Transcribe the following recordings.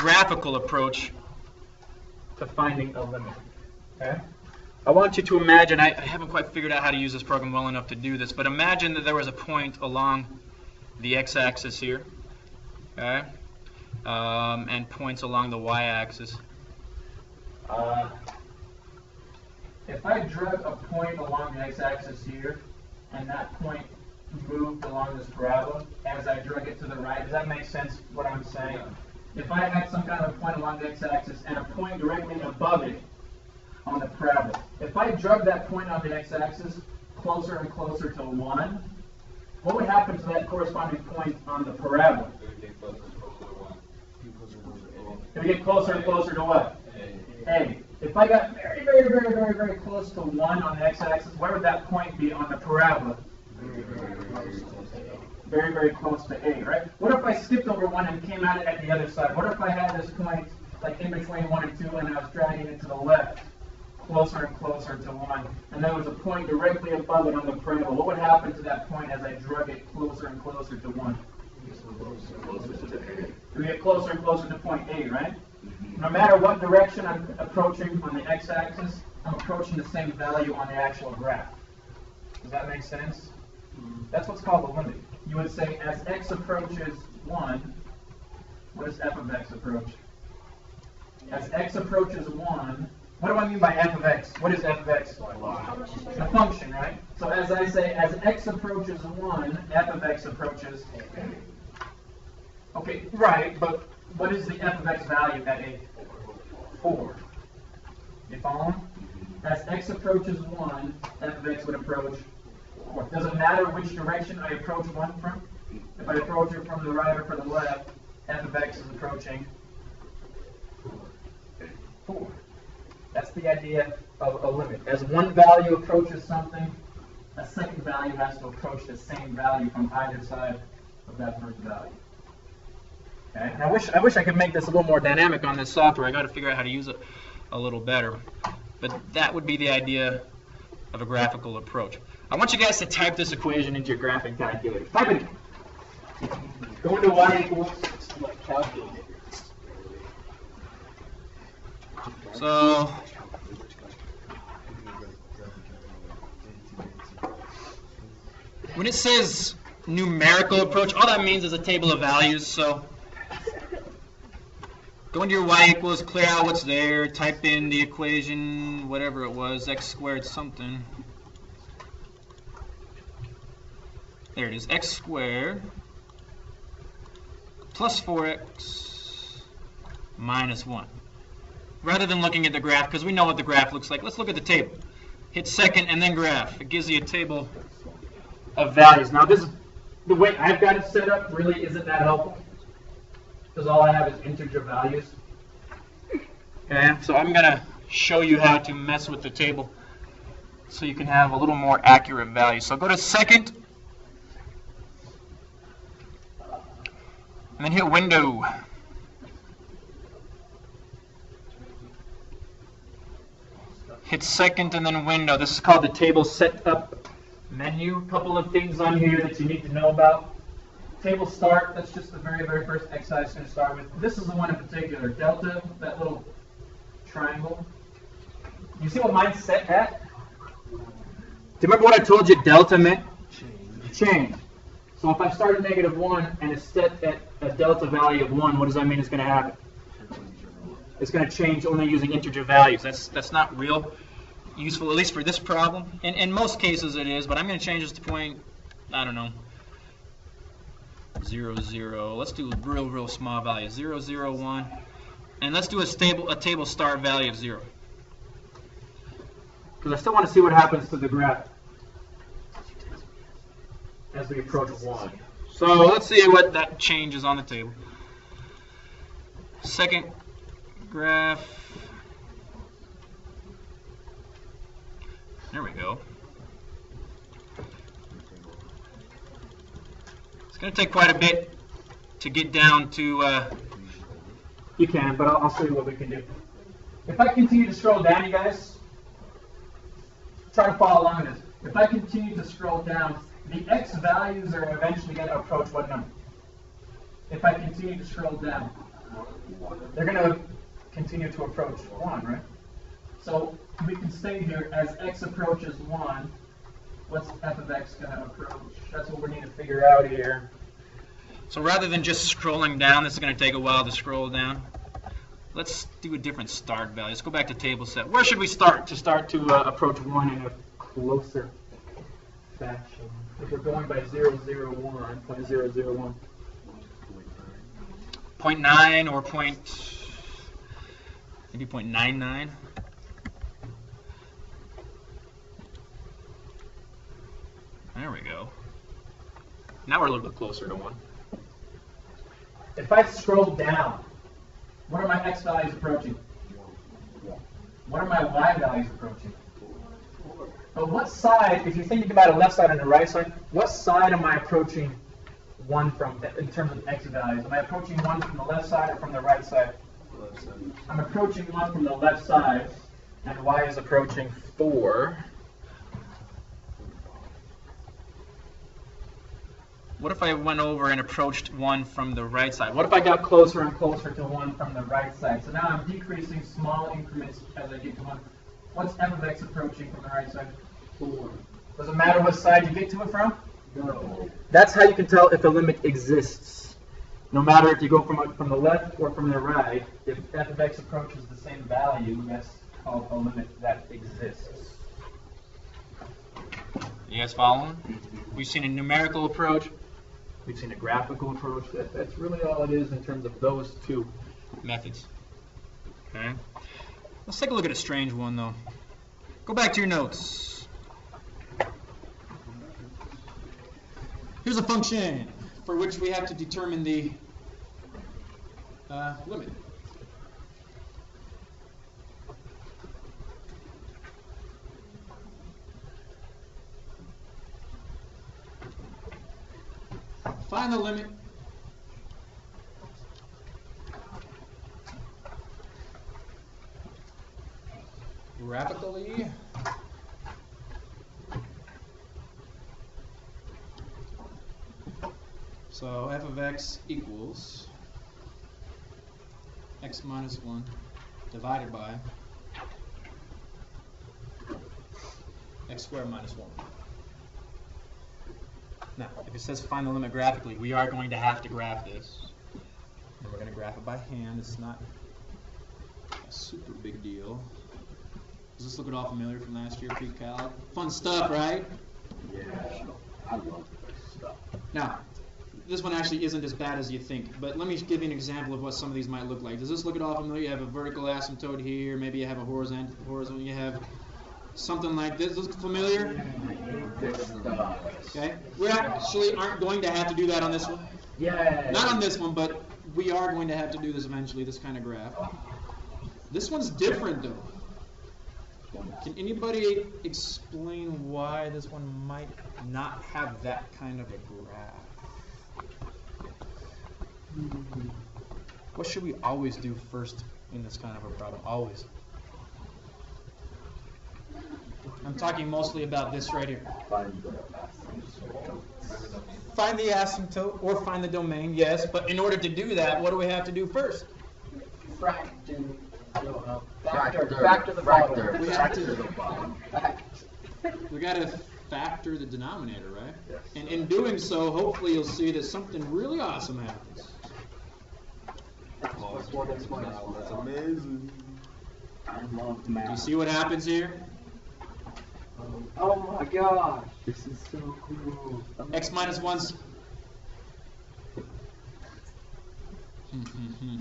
graphical approach to finding a limit. Okay? I want you to imagine, I haven't quite figured out how to use this program well enough to do this, but imagine that there was a point along the x-axis here, okay, and points along the y-axis. If I drug a point along the x-axis here, and that point moved along this parabola as I drug it to the right, does that make sense what I'm saying? If I had some kind of a point along the x-axis and a point directly above it on the parabola, if I drug that point on the x-axis closer and closer to 1, what would happen to that corresponding point on the parabola? It would get closer and closer to what? A. If I got very, very, very, very, very close to 1 on the x-axis, where would that point be on the parabola? Very, very close to A, right? What if I skipped over 1 and came at it at the other side? What if I had this point like in between 1 and 2 and I was dragging it to the left, closer and closer to 1, and there was a point directly above it on the parabola? What would happen to that point as I drug it closer and closer to 1? We get closer and closer to point A, right? No matter what direction I'm approaching on the x-axis, I'm approaching the same value on the actual graph. Does that make sense? That's what's called the limit. You would say as x approaches 1, what does f of x approach? As x approaches 1, what do I mean by f of x? What is f of x? A function, right? So as I say, as x approaches 1, f of x approaches. Okay, right, but what is the f of x value at A? 4. You follow? As x approaches 1, f of x would approach 4. Does it matter which direction I approach 1 from? If I approach it from the right or from the left, f of x is approaching 4. That's the idea of a limit. As one value approaches something, a second value has to approach the same value from either side of that first value. Okay? And I wish I could make this a little more dynamic on this software. I got to figure out how to use it a little better. But that would be the idea of a graphical approach. I want you guys to type this equation into your graphing calculator. Type it in. Go into y equals calculator. So when it says numerical approach, all that means is a table of values. So go into your y equals, clear out what's there, type in the equation, whatever it was, x squared something. There it is, x squared plus 4x minus 1. Rather than looking at the graph, because we know what the graph looks like, let's look at the table. Hit second and then graph. It gives you a table of values. Now, this is the way I've got it set up really isn't that helpful, because all I have is integer values. Okay, so I'm going to show you how to mess with the table so you can have a little more accurate value. So go to second, and then hit window. Hit second and then window. This is called the table setup menu. A couple of things on here that you need to know about. Table start, that's just the very, very first exercise it's going to start with. This is the one in particular. Delta, that little triangle. You see what mine's set at? Do you remember what I told you delta meant? Change. So if I start at -1 and it's set at a delta value of 1, what does that mean is going to happen? It's going to change only using integer values. That's not real useful, at least for this problem. In most cases it is, but I'm going to change this to point, I don't know, 0, 0. Let's do real small value, 0, 0, 1. And let's do a table start value of 0. Because I still want to see what happens to the graph as we approach 1. So let's see what that changes on the table. Second graph. There we go. It's going to take quite a bit to get down to, you can, but I'll show you what we can do. If I continue to scroll down, you guys, try to follow along with this. If I continue to scroll down, the x values are eventually going to approach what number? If I continue to scroll down. They're going to continue to approach 1, right? So we can say here, as x approaches 1, what's f of x going to approach? That's what we need to figure out here. So rather than just scrolling down, this is going to take a while to scroll down. Let's do a different start value. Let's go back to table set. Where should we start to approach 1 in a closer fashion? If we're going by 0, 0, 1, 0, 0, 1. 0.9 or maybe 0.99. There we go. Now we're a little bit closer to 1. If I scroll down, what are my x values approaching? What are my y values approaching? But what side, if you're thinking about a left side and a right side, what side am I approaching 1 from in terms of x values? Am I approaching 1 from the left side or from the right side? Left side. I'm approaching 1 from the left side, and y is approaching 4. What if I went over and approached 1 from the right side? What if I got closer and closer to 1 from the right side? So now I'm decreasing small increments as I get to 1. What's f of x approaching from the right side? 4. Does it matter what side you get to it from? No. That's how you can tell if a limit exists. No matter if you go from the left or from the right, if f of x approaches the same value, that's called a limit that exists. You guys following? We've seen a numerical approach. We've seen a graphical approach. That's really all it is in terms of those two methods. Okay. Let's take a look at a strange one, though. Go back to your notes. Here's a function for which we have to determine the limit. Find the limit graphically so f of x equals x minus 1 divided by x squared minus 1. Now, if it says find the limit graphically, we are going to have to graph this. And we're going to graph it by hand. It's not a super big deal. Does this look at all familiar from last year, pre-Calc? Fun stuff, right? Yeah, I love this stuff. Now, this one actually isn't as bad as you think, but let me give you an example of what some of these might look like. Does this look at all familiar? You have a vertical asymptote here, maybe you have a horizontal, you have something like this. Looks familiar? Okay. We actually aren't going to have to do that on this one. Yeah. Not on this one, but we are going to have to do this eventually, this kind of graph. This one's different, though. Can anybody explain why this one might not have that kind of a graph? What should we always do first in this kind of a problem? Always. I'm talking mostly about this right here. Find the asymptote or find the domain, yes, but in order to do that, what do we have to do first? Factor the bottom. We have Factor to. the bottom. We got to factor the denominator, right? Yes. And in doing so, hopefully you'll see that something really awesome happens. That's amazing. I love math. Do you see what happens here? Oh my gosh, this is so cool. X minus 1's.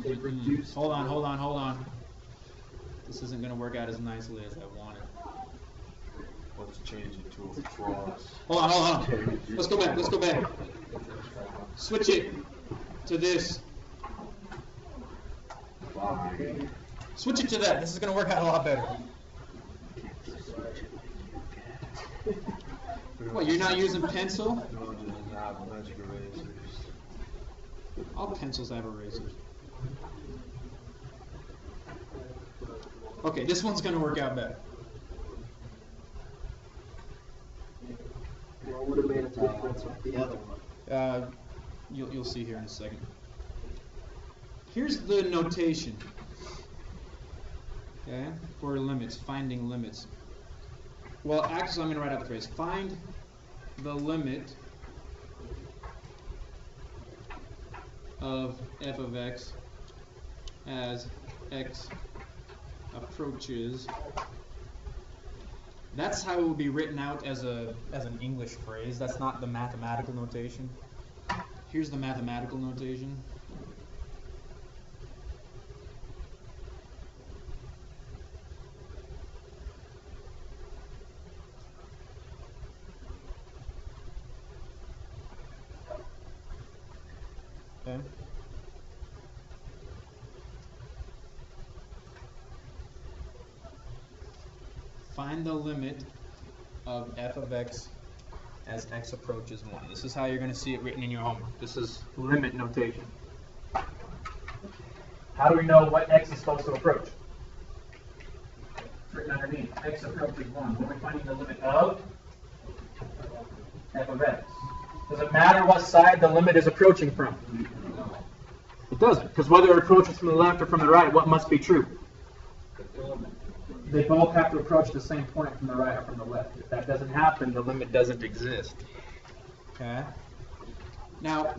It reduced. Hold on. This isn't going to work out as nicely as I wanted. Let's change it to a cross. Hold on. Let's go back. Switch it to this. Fine. Switch it to that. This is going to work out a lot better. What, you're not using pencil? No, it doesn't have magic erasers. All pencils have erasers. Okay, this one's going to work out better. What would have made a difference with the other one? You'll see here in a second. Here's the notation, okay, for limits, finding limits. Well, actually, I'm going to write out the phrase. Find the limit of f of x as x approaches. That's how it will be written out as an English phrase. That's not the mathematical notation. Here's the mathematical notation. Okay. Find the limit of f of x as x approaches 1. This is how you're going to see it written in your homework. This is limit notation. How do we know what x is supposed to approach? It's written underneath. X approaches 1. What are we finding the limit of? F of x. Does it matter what side the limit is approaching from? It doesn't, because whether it approaches from the left or from the right, what must be true? They both have to approach the same point from the right or from the left. If that doesn't happen, the limit doesn't exist. Okay. Now,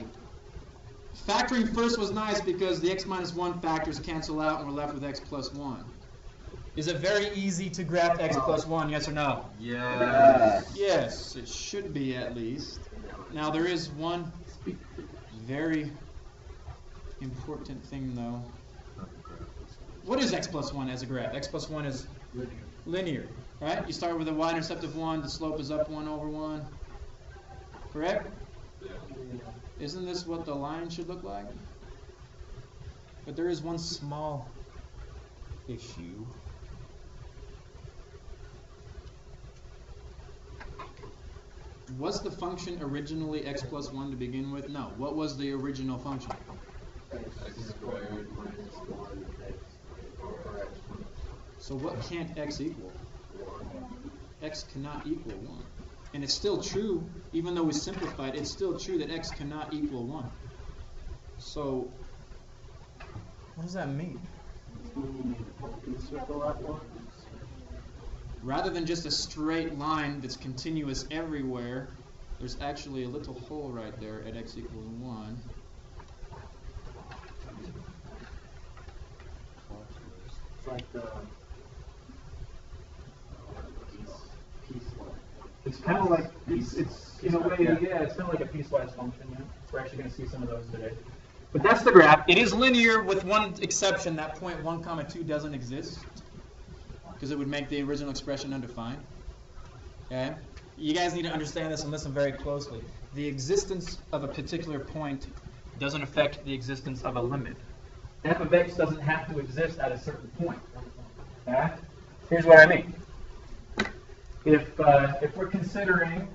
factoring first was nice because the x minus 1 factors cancel out and we're left with x plus 1. Is it very easy to graph x plus 1, yes or no? Yes. Yes, it should be at least. Now, there is one very important thing, though. What is x plus 1 as a graph? X plus 1 is linear, right? You start with a y-intercept of 1, the slope is up 1 over 1. Correct? Isn't this what the line should look like? But there is one small issue. Was the function originally x plus 1 to begin with? No. What was the original function? X squared minus 1x. So what can't x equal? X cannot equal 1. And it's still true, even though we simplified, it's still true that x cannot equal 1. So, what does that mean? Rather than just a straight line that's continuous everywhere, there's actually a little hole right there at x equals 1. It's like the It's kind of like, it's in a way, yeah, it's kind of like a piecewise function. Yeah? We're actually going to see some of those today. But that's the graph. It is linear with one exception, that point 1, 2 doesn't exist, because it would make the original expression undefined. Okay? You guys need to understand this and listen very closely. The existence of a particular point doesn't affect the existence of a limit. F of x doesn't have to exist at a certain point. Okay? Here's what I mean. If we're considering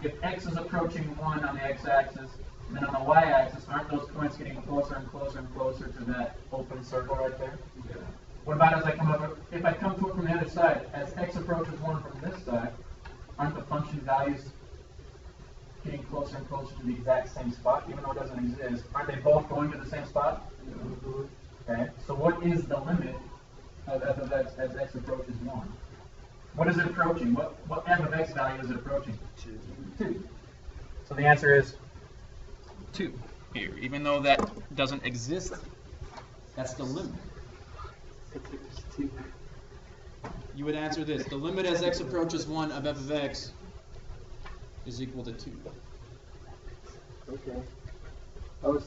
if x is approaching 1 on the x-axis, and then on the y-axis, aren't those points getting closer and closer and closer to that open circle right there? Yeah. What about as I come over? If I come to it from the other side, as x approaches 1 from this side, aren't the function values getting closer and closer to the exact same spot, even though it doesn't exist? Aren't they both going to the same spot? Yeah. Okay. So what is the limit of f of x as x approaches 1? What is it approaching? What f of x value is it approaching? 2. So the answer is 2 here. Even though that doesn't exist, that's the limit. You would answer this. The limit as x approaches 1 of f of x is equal to 2. Okay. So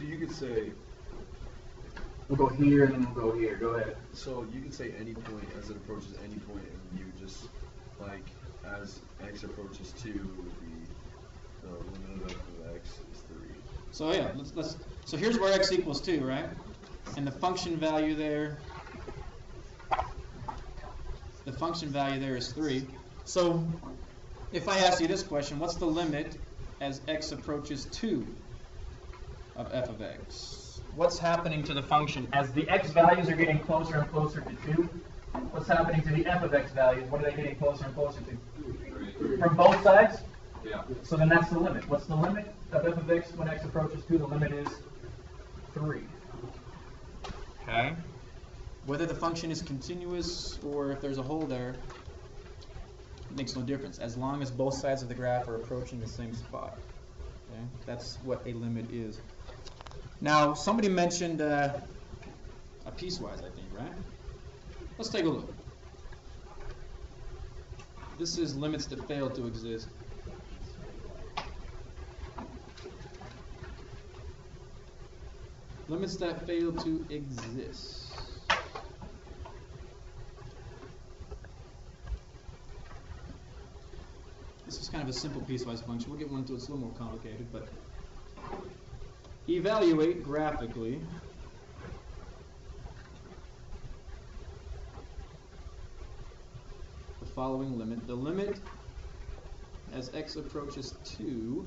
you could say, We'll go here and then we'll go here. Go ahead. so you could say any point as it approaches any point, and you just, like, as x approaches 2, would be the limit of f of x is 3. So yeah, so here's where x equals 2, right? And the function value there, is 3. So if I ask you this question, what's the limit as x approaches 2 of f of x? What's happening to the function? As the x values are getting closer and closer to 2, what's happening to the f of x values? What are they getting closer and closer to? From both sides? Yeah. So then that's the limit. What's the limit of f of x when x approaches 2? The limit is 3. Okay. Whether the function is continuous or if there's a hole there, it makes no difference, as long as both sides of the graph are approaching the same spot. Okay? That's what a limit is. Now, somebody mentioned a piecewise, I think, right? Let's take a look. This is limits that fail to exist. Limits that fail to exist. This is kind of a simple piecewise function. We'll get one to it's a little more complicated, but evaluate graphically the following limit. The limit as x approaches 2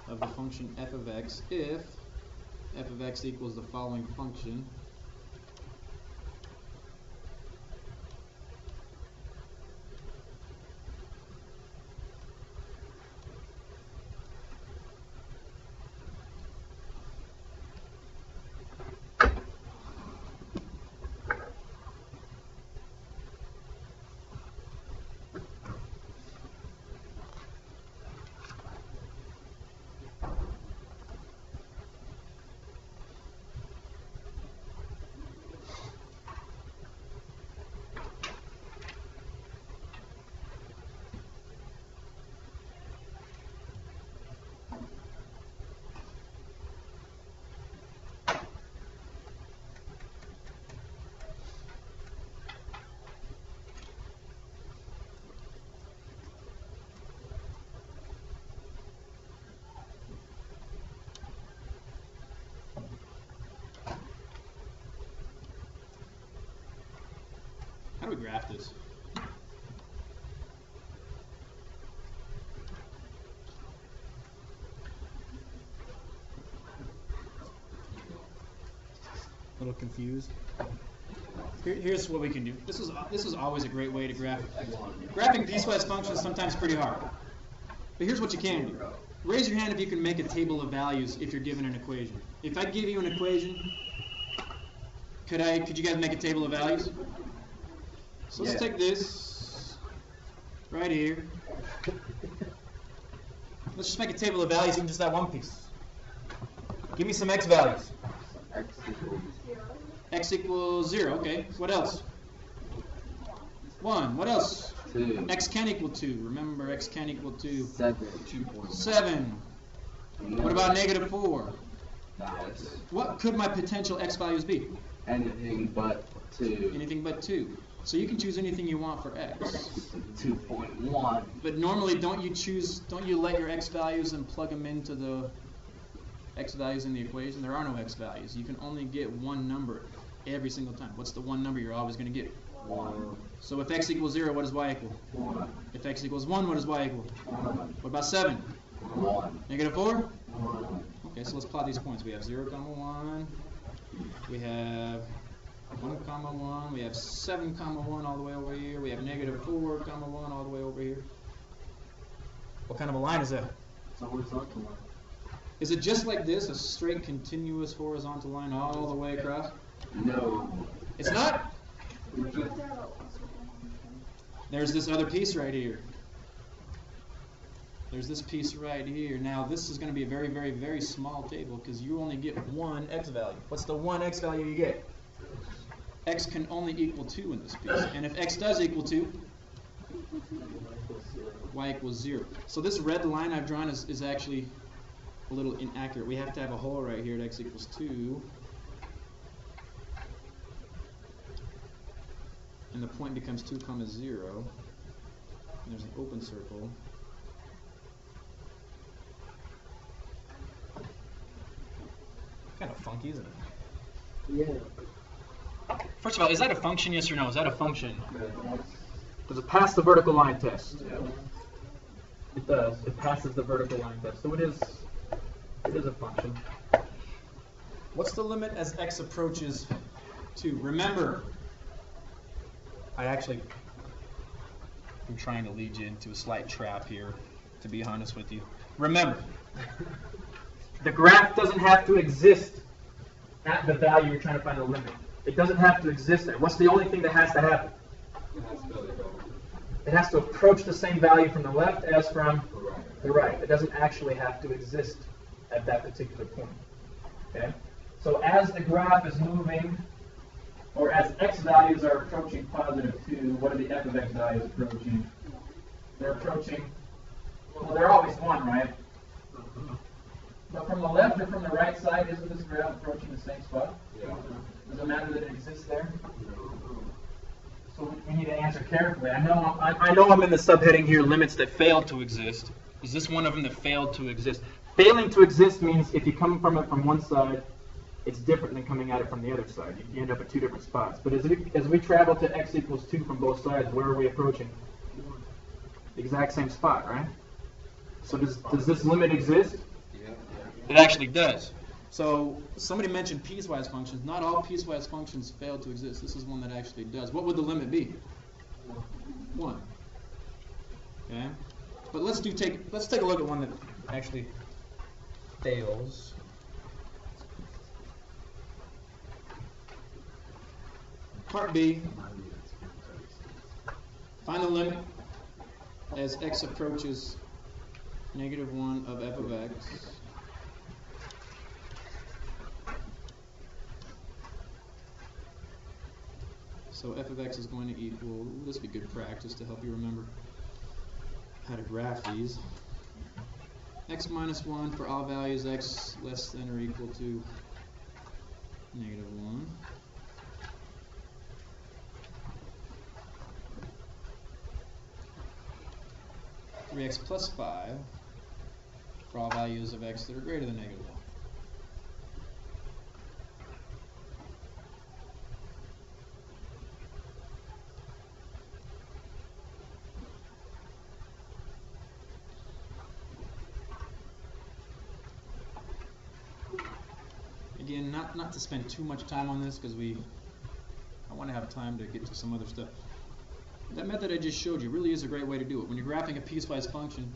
of the function f of x if f of x equals the following function. How do we graph this? A little confused. Here's what we can do. This is always a great way to graph. Graphing piecewise functions is sometimes pretty hard. But here's what you can do. Raise your hand if you can make a table of values if you're given an equation. If I give you an equation, could you guys make a table of values? So let's take this right here. Let's just make a table of values in just that one piece. Give me some x values. X equals 0, okay. What else? 1. What else? 2. X can equal 2. Remember, x can equal 2. 7. 7. What about negative 4? Yes. What could my potential x values be? Anything but 2. Anything but 2. So you can choose anything you want for x. 2.1. But normally, don't you let your x values and plug them into the x values in the equation? There are no x values. You can only get one number every single time. What's the one number you're always going to get? 1. So if x equals 0, what does y equal? 1. If x equals 1, what does y equal? 1. What about 7? 1. Negative 4? 1. Okay, so let's plot these points. We have 0, 1. We have 1, 1. We have 7, 1 all the way over here. We have negative 4, 1 all the way over here. What kind of a line is that? It's a horizontal line. Is it just like this, a straight, continuous, horizontal line all the way across? No. It's not? There's this other piece right here. There's this piece right here. Now, this is going to be a very, very, very small table because you only get one x value. What's the one x value you get? X can only equal 2 in this piece. And if x does equal 2, y equals 0. So this red line I've drawn is actually a little inaccurate. We have to have a hole right here at x equals 2. And the point becomes 2, 0. And there's an open circle. Kind of funky, isn't it? Yeah. First of all, is that a function, yes or no? Is that a function? Does it pass the vertical line test? It does. It passes the vertical line test. So it is a function. What's the limit as x approaches 2? Remember, I'm trying to lead you into a slight trap here, to be honest with you. Remember, the graph doesn't have to exist at the value you're trying to find the limit. It doesn't have to exist there. What's the only thing that has to happen? It has to approach the same value from the left as from the right. It doesn't actually have to exist at that particular point. Okay? So as the graph is moving, or as x values are approaching positive 2, what are the f of x values approaching? They're approaching, well, they're always 1, right? But from the left or from the right side, isn't this graph approaching the same spot? Yeah. Does it matter that it exists there? So we need to answer carefully. I know I'm in the subheading here, limits that fail to exist. Is this one of them that failed to exist? Failing to exist means if you come from it from one side, it's different than coming at it from the other side. You end up at two different spots. But as we travel to x equals 2 from both sides, where are we approaching? The exact same spot, right? So does this limit exist? it actually does. So somebody mentioned piecewise functions. Not all piecewise functions fail to exist. This is one that actually does. What would the limit be? 1. Okay. But let's take a look at one that actually fails. Part B. Find the limit as x approaches -1 of f of x. So f of x is going to equal, this would be good practice to help you remember how to graph these. X minus 1 for all values x less than or equal to -1. X plus 5 for all values of x that are greater than -1. Again, not to spend too much time on this because I want to have time to get to some other stuff. That method I just showed you really is a great way to do it. When you're graphing a piecewise function,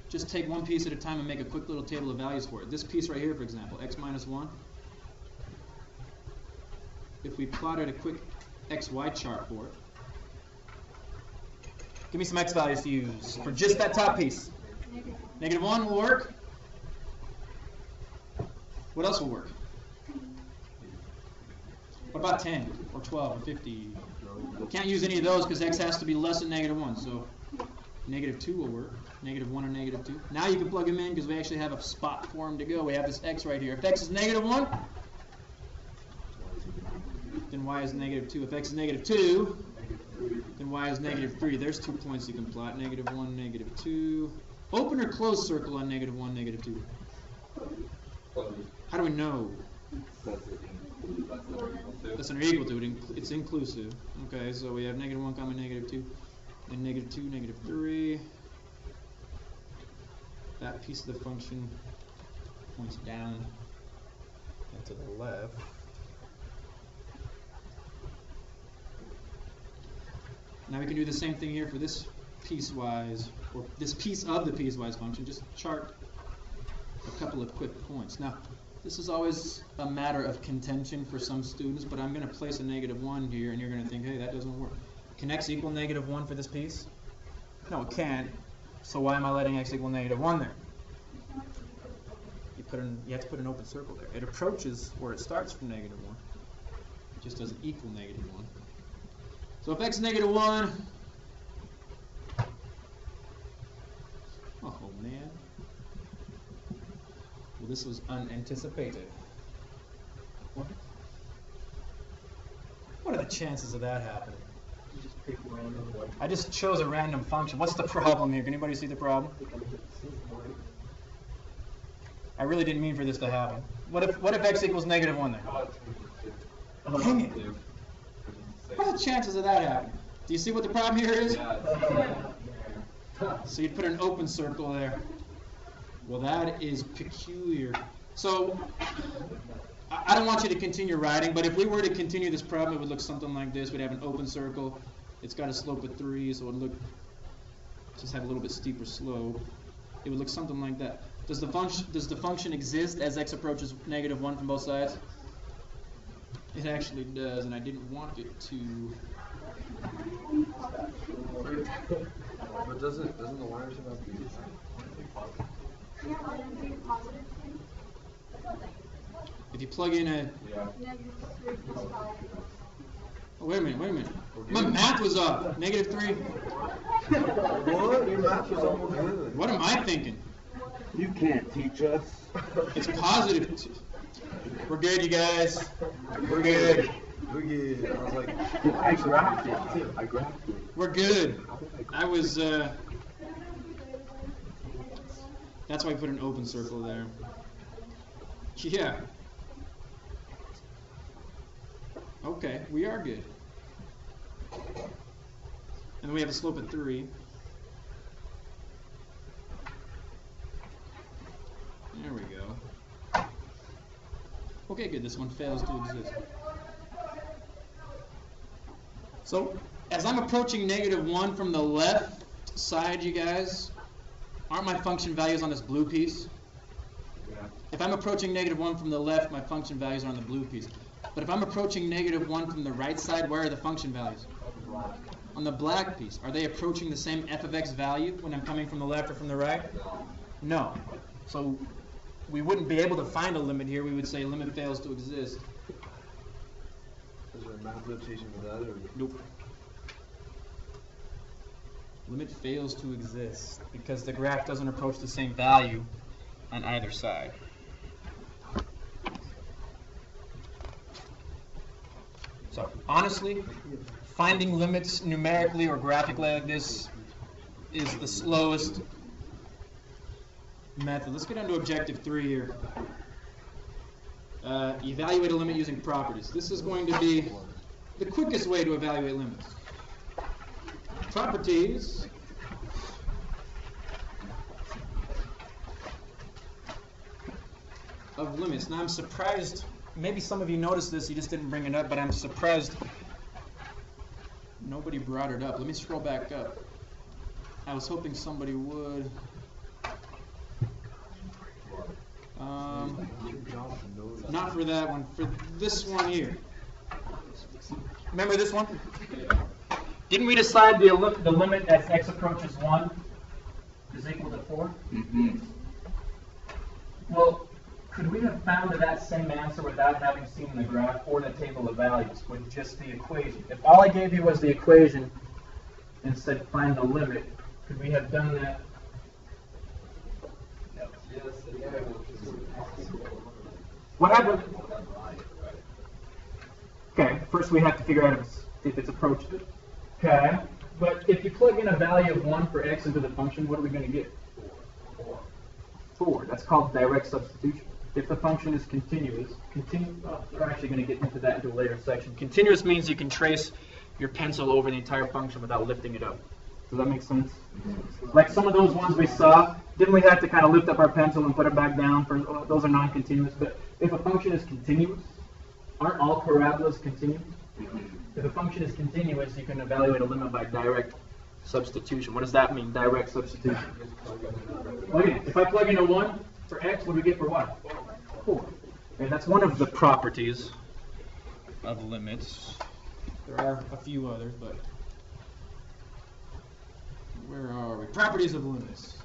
just take one piece at a time and make a quick little table of values for it. This piece right here, for example, x minus 1. If we plotted a quick xy chart for it, give me some x values to use for just that top piece. -1 will work. What else will work? What about 10 or 12 or 50? Can't use any of those because x has to be less than -1. So -2 will work. -1 or -2. Now you can plug them in because we actually have a spot for them to go. We have this x right here. If x is -1, then y is -2. If x is -2, then y is -3. There's 2 points you can plot. -1, -2. Open or close circle on -1, -2. How do we know? Less than or equal to it. It's inclusive. Okay, so we have -1 comma -2, and -2, -3. That piece of the function points down and to the left. Now we can do the same thing here for this piecewise, or this piece of the piecewise function. Just chart a couple of quick points. Now, this is always a matter of contention for some students, but I'm going to place a -1 here, and you're going to think, hey, that doesn't work. Can x equal -1 for this piece? No, it can't. So why am I letting x equal -1 there? You have to put an open circle there. It approaches where it starts from -1. It just doesn't equal -1. So if x is -1, oh man. Well, this was unanticipated. What are the chances of that happening? You just pick random one. I just chose a random function. What's the problem here? Can anybody see the problem? I really didn't mean for this to happen. What if x equals -1 there? Dang it. What are the chances of that happening? Do you see what the problem here is? So you'd put an open circle there. Well, that is peculiar. So I don't want you to continue writing, but if we were to continue this problem, it would look something like this. We'd have an open circle, It's got a slope of 3, so it would look, just have a little bit steeper slope. It would look something like that. Does the function exist as x approaches -1 from both sides? It actually does, and I didn't want it to. But doesn't the line turn out to be If you plug in a. Oh, wait a minute. My math was off. -3. What? Your math was almost good. What am I thinking? You can't teach us. It's positive. We're good, you guys. We're good. We're good. I was like, I grabbed it too. I grabbed it. We're good. I was. That's why I put an open circle there. Yeah. Okay, we are good. And then we have a slope of 3. There we go. Okay, good. This one fails to exist. So, as I'm approaching -1 from the left side, you guys, aren't my function values on this blue piece? Yeah. If I'm approaching -1 from the left, my function values are on the blue piece. But if I'm approaching -1 from the right side, where are the function values? On the black piece. Are they approaching the same f of x value when I'm coming from the left or from the right? No. So we wouldn't be able to find a limit here. We would say limit fails to exist. is there a math notation for that? Or? Nope. Limit fails to exist because the graph doesn't approach the same value on either side. So honestly, finding limits numerically or graphically like this is the slowest method. Let's get on to objective 3 here. Evaluate a limit using properties. This is going to be the quickest way to evaluate limits. Properties of limits. Now I'm surprised, maybe some of you noticed this, you just didn't bring it up, but I'm surprised nobody brought it up. Let me scroll back up. I was hoping somebody would. Not for that one, for this one here. Remember this one? Didn't we decide the limit as x approaches 1 is equal to 4? Mm-hmm. Well, could we have found that same answer without having seen the graph or the table of values with just the equation? If all I gave you was the equation and said find the limit, could we have done that? What happened? Okay, first we have to figure out if it's approached it. Okay, but if you plug in a value of 1 for x into the function, what are we going to get? 4. That's called direct substitution. If the function is continuous, we're actually going to get into that into a later section. Continuous means you can trace your pencil over the entire function without lifting it up. Does that make sense? Like some of those ones we saw, didn't we have to kind of lift up our pencil and put it back down? Those are non-continuous. But if a function is continuous, aren't all parabolas continuous? If a function is continuous, you can evaluate a limit by direct substitution. What does that mean, direct substitution? Okay, if I plug in a 1 for x, what do we get for y? 4. And that's one of the properties of limits. There are a few others, but where are we? Properties of limits.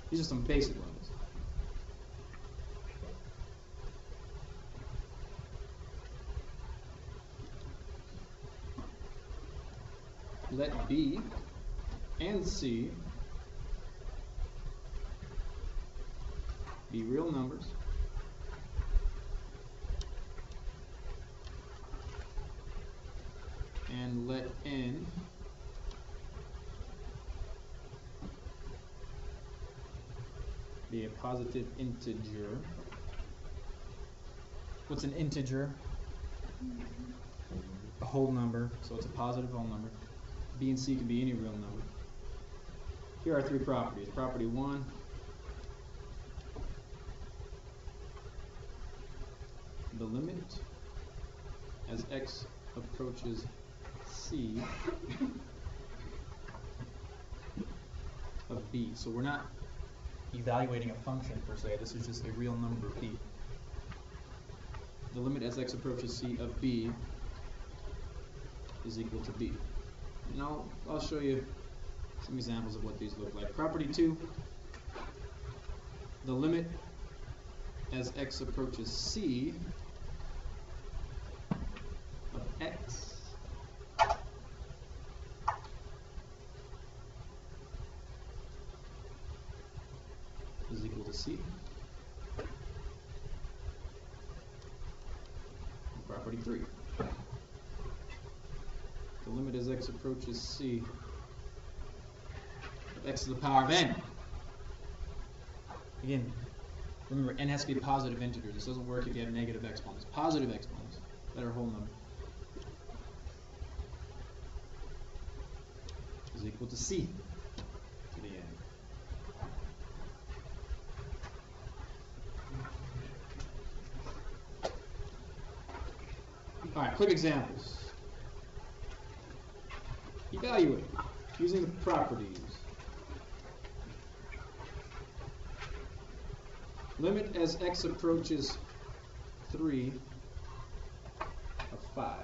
These are some basic limits. Let B and C be real numbers. And let N be a positive integer. What's an integer? A whole number, so it's a positive whole number. B and C can be any real number. Here are 3 properties. Property 1, the limit as x approaches c of b. So we're not evaluating a function per se. This is just a real number b. The limit as x approaches c of b is equal to b. And I'll show you some examples of what these look like. Property 2, the limit as x approaches c of x is equal to c. And property 3, the limit as x approaches c of x to the power of n. Again, remember, n has to be a positive integer. This doesn't work if you have negative exponents. Positive exponents that are whole number is equal to c to the n. All right, quick examples. Evaluate using the properties. Limit as x approaches 3 of 5.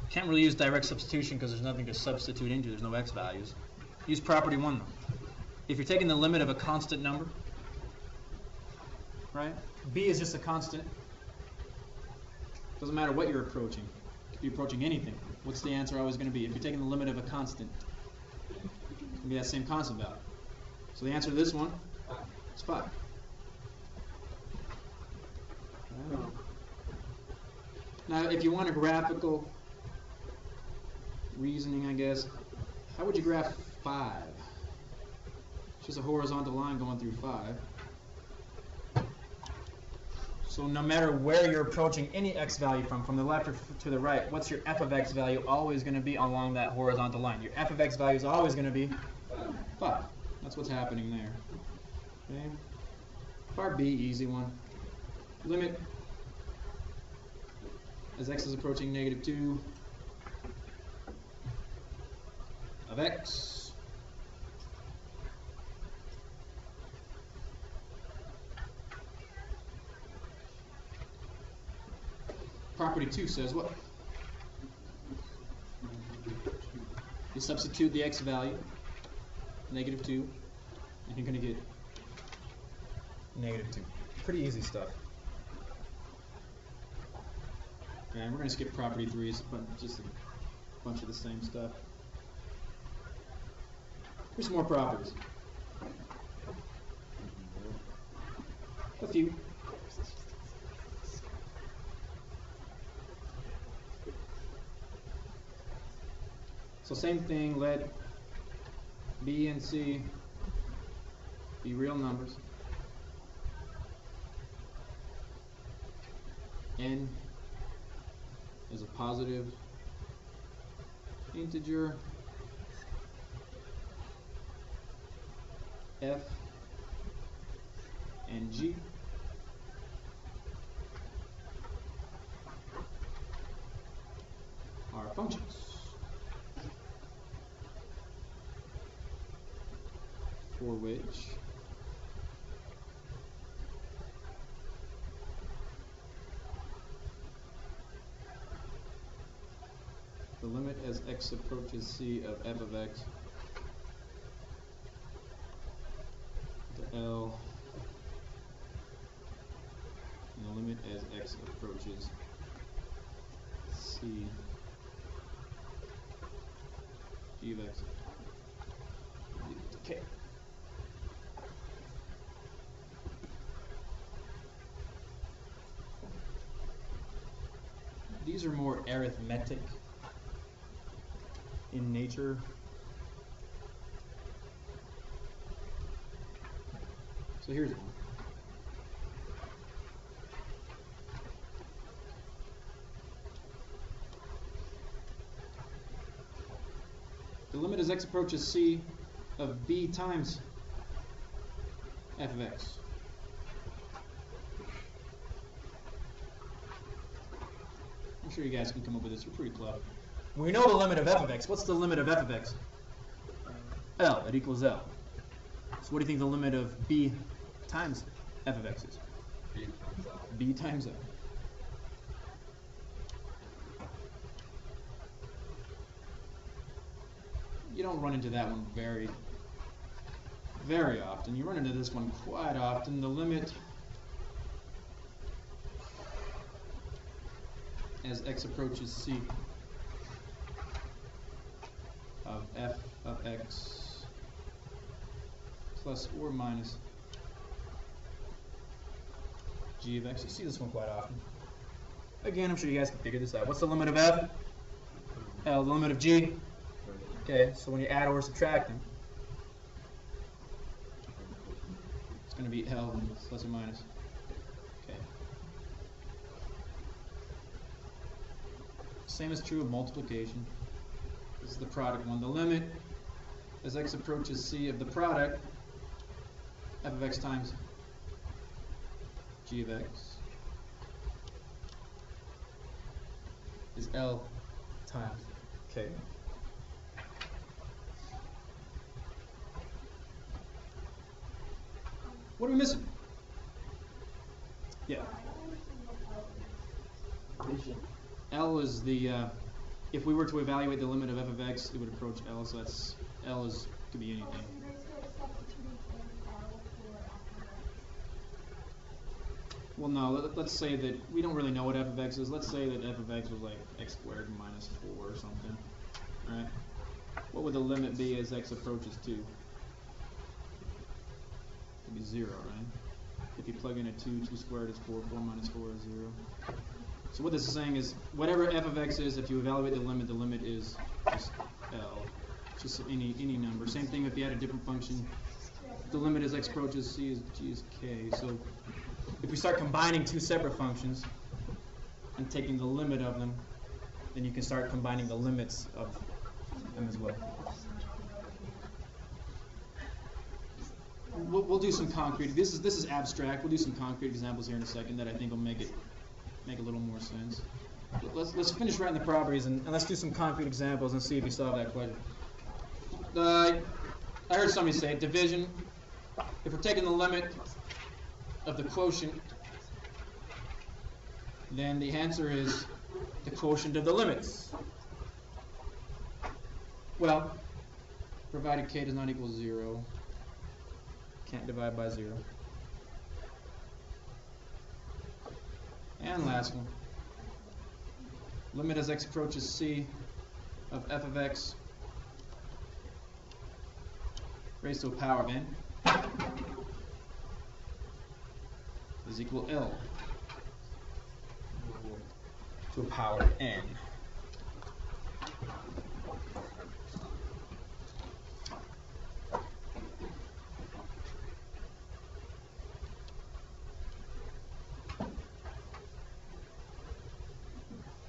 Can't really use direct substitution because there's nothing to substitute into. There's no x values. Use property 1 though. If you're taking the limit of a constant number, right? B is just a constant. Doesn't matter what you're approaching. If you're approaching anything, what's the answer always going to be? If you're taking the limit of a constant, it's going to be that same constant value. So the answer to this one is 5. Now, if you want a graphical reasoning, I guess, how would you graph 5? It's just a horizontal line going through 5. So no matter where you're approaching any x value from the left or to the right, what's your f of x value always going to be along that horizontal line? Your f of x value is always going to be 5. That's what's happening there. Okay. Part B, easy one. Limit as x is approaching -2 of x property 2 says what? You substitute the x value, -2, and you're going to get -2. Pretty easy stuff. And we're going to skip property 3. It's just a bunch of the same stuff. Here's some more properties. A few. So same thing, let B and C be real numbers. N is a positive integer. F and G are functions for which the limit as x approaches c of f of x to L, and the limit as x approaches c g of x to k. These are more arithmetic in nature. So here's one. limit as x approaches c of b times f of x. I'm sure you guys can come up with this. You're pretty clever. We know the limit of f of x. What's the limit of f of x? L. It equals L. So what do you think the limit of b times f of x is? B times L. B times L. You don't run into that one very often. You run into this one quite often. The limit as x approaches c of f of x plus or minus g of x. You see this one quite often. Again, I'm sure you guys can figure this out. What's the limit of f? L. The limit of g? Okay, so when you add or subtract them, it's going to be L plus or minus. Okay. Same is true of multiplication. This is the product one. The limit as x approaches c of the product f of x times g of x is L times k. What are we missing? Yeah. L is the, if we were to evaluate the limit of f of x, it would approach L, so that's, L is, could be anything. Well, no, let's say that we don't really know what f of x is. Let's say that f of x was like x squared minus 4 or something, right? What would the limit be as x approaches 2? It'd be 0, right? If you plug in a 2, 2 squared is 4, 4 minus 4 is 0. So what this is saying is, whatever f of x is, if you evaluate the limit is just L. Just any number. Same thing if you had a different function. The limit as x approaches c is g is k. So if we start combining two separate functions and taking the limit of them, then you can start combining the limits of them as well. We'll do some concrete. This is abstract. We'll do some concrete examples here in a second that I think will make a little more sense. Let's finish writing the properties and let's do some concrete examples and see if we solve that question. I heard somebody say division. If we're taking the limit of the quotient, then the answer is the quotient of the limits. Well, provided k does not equal 0, can't divide by 0. And last one. Limit as x approaches c of f of x raised to a power of n is equal L to a power of n.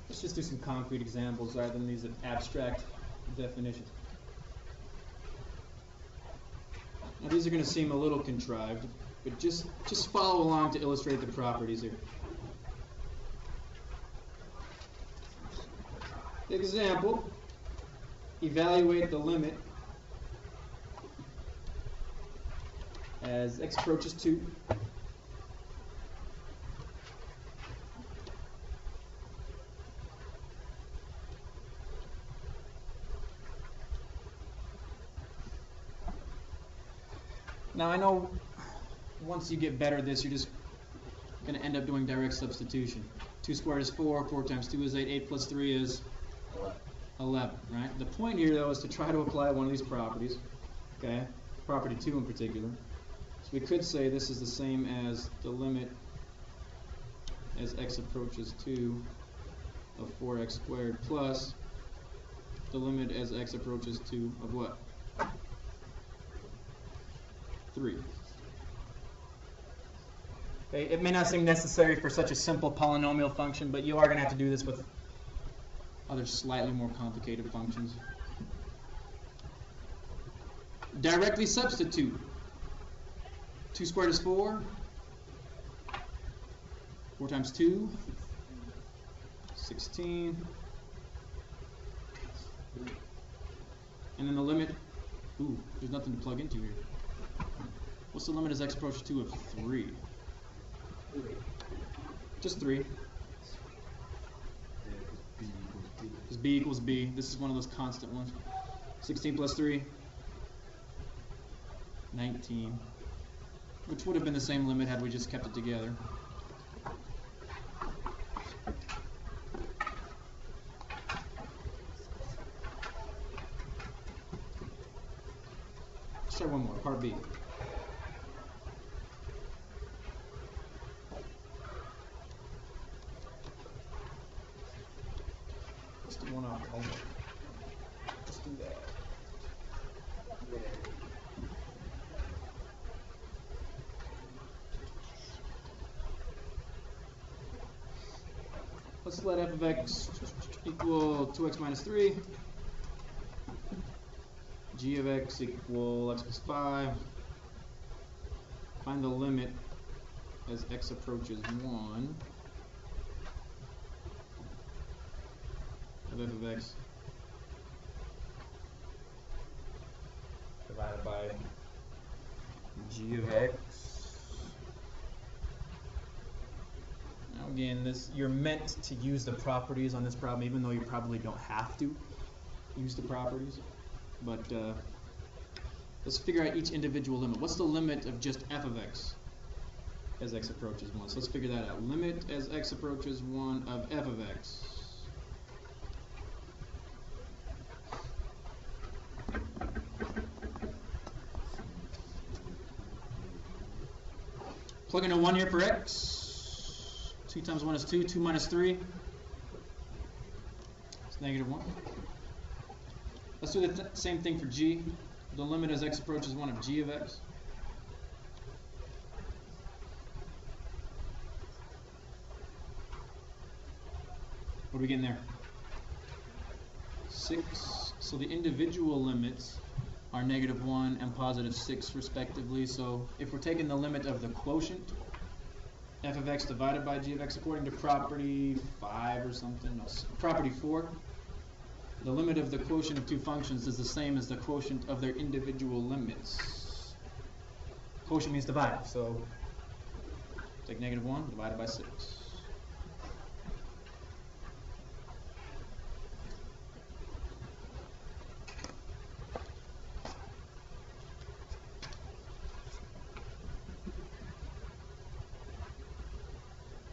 Let's just do some concrete examples rather than these abstract definitions. Now these are going to seem a little contrived, but just follow along to illustrate the properties here. Example, evaluate the limit as x approaches 2 Now I know once you get better at this, you're just going to end up doing direct substitution. 2 squared is 4, 4 times 2 is 8, 8 plus 3 is 11, right? The point here, though, is to try to apply one of these properties, okay? Property 2 in particular. So we could say this is the same as the limit as x approaches 2 of 4x squared plus the limit as x approaches 2 of what? 3. Okay, it may not seem necessary for such a simple polynomial function, but you are going to have to do this with other slightly more complicated functions. Directly substitute. 2 squared is 4. 4 times 2, 16. And then the limit, ooh, there's nothing to plug into here. What's the limit as x approaches 2 of 3? Just 3. Because b equals b. This is one of those constant ones. 16 plus 3, 19. Which would have been the same limit had we just kept it together. Let's try one more, part B. Let's do one off. Let's do that. Let's let f of x equal 2x minus 3. G of x equal x plus 5. Find the limit as x approaches 1 of f of x divided by g of x. Now again, you're meant to use the properties on this problem, even though you probably don't have to use the properties. But let's figure out each individual limit. What's the limit of just f of x as x approaches 1? So let's figure that out. Limit as x approaches 1 of f of x. Plug in a 1 here for x. 2 times 1 is 2. 2 minus 3 is negative 1. Let's do the same thing for g. The limit as x approaches 1 of g of x. What are we getting there? 6. So the individual limits are negative 1 and positive 6 respectively. So if we're taking the limit of the quotient, f of x divided by g of x according to property 5 or something, no, property 4, the limit of the quotient of two functions is the same as the quotient of their individual limits. Quotient means divide, so take negative 1 divided by 6.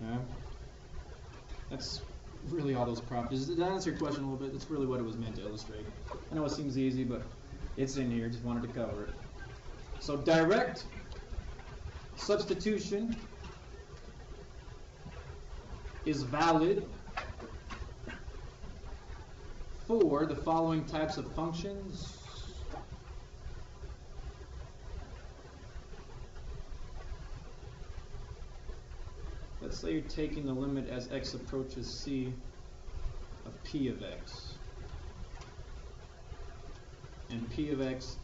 Okay. That's really all those properties. Did that answer your question a little bit? That's really what it was meant to illustrate. I know it seems easy, but it's in here. Just wanted to cover it. So direct substitution is valid for the following types of functions. Let's say you're taking the limit as x approaches c of p of x. And p of x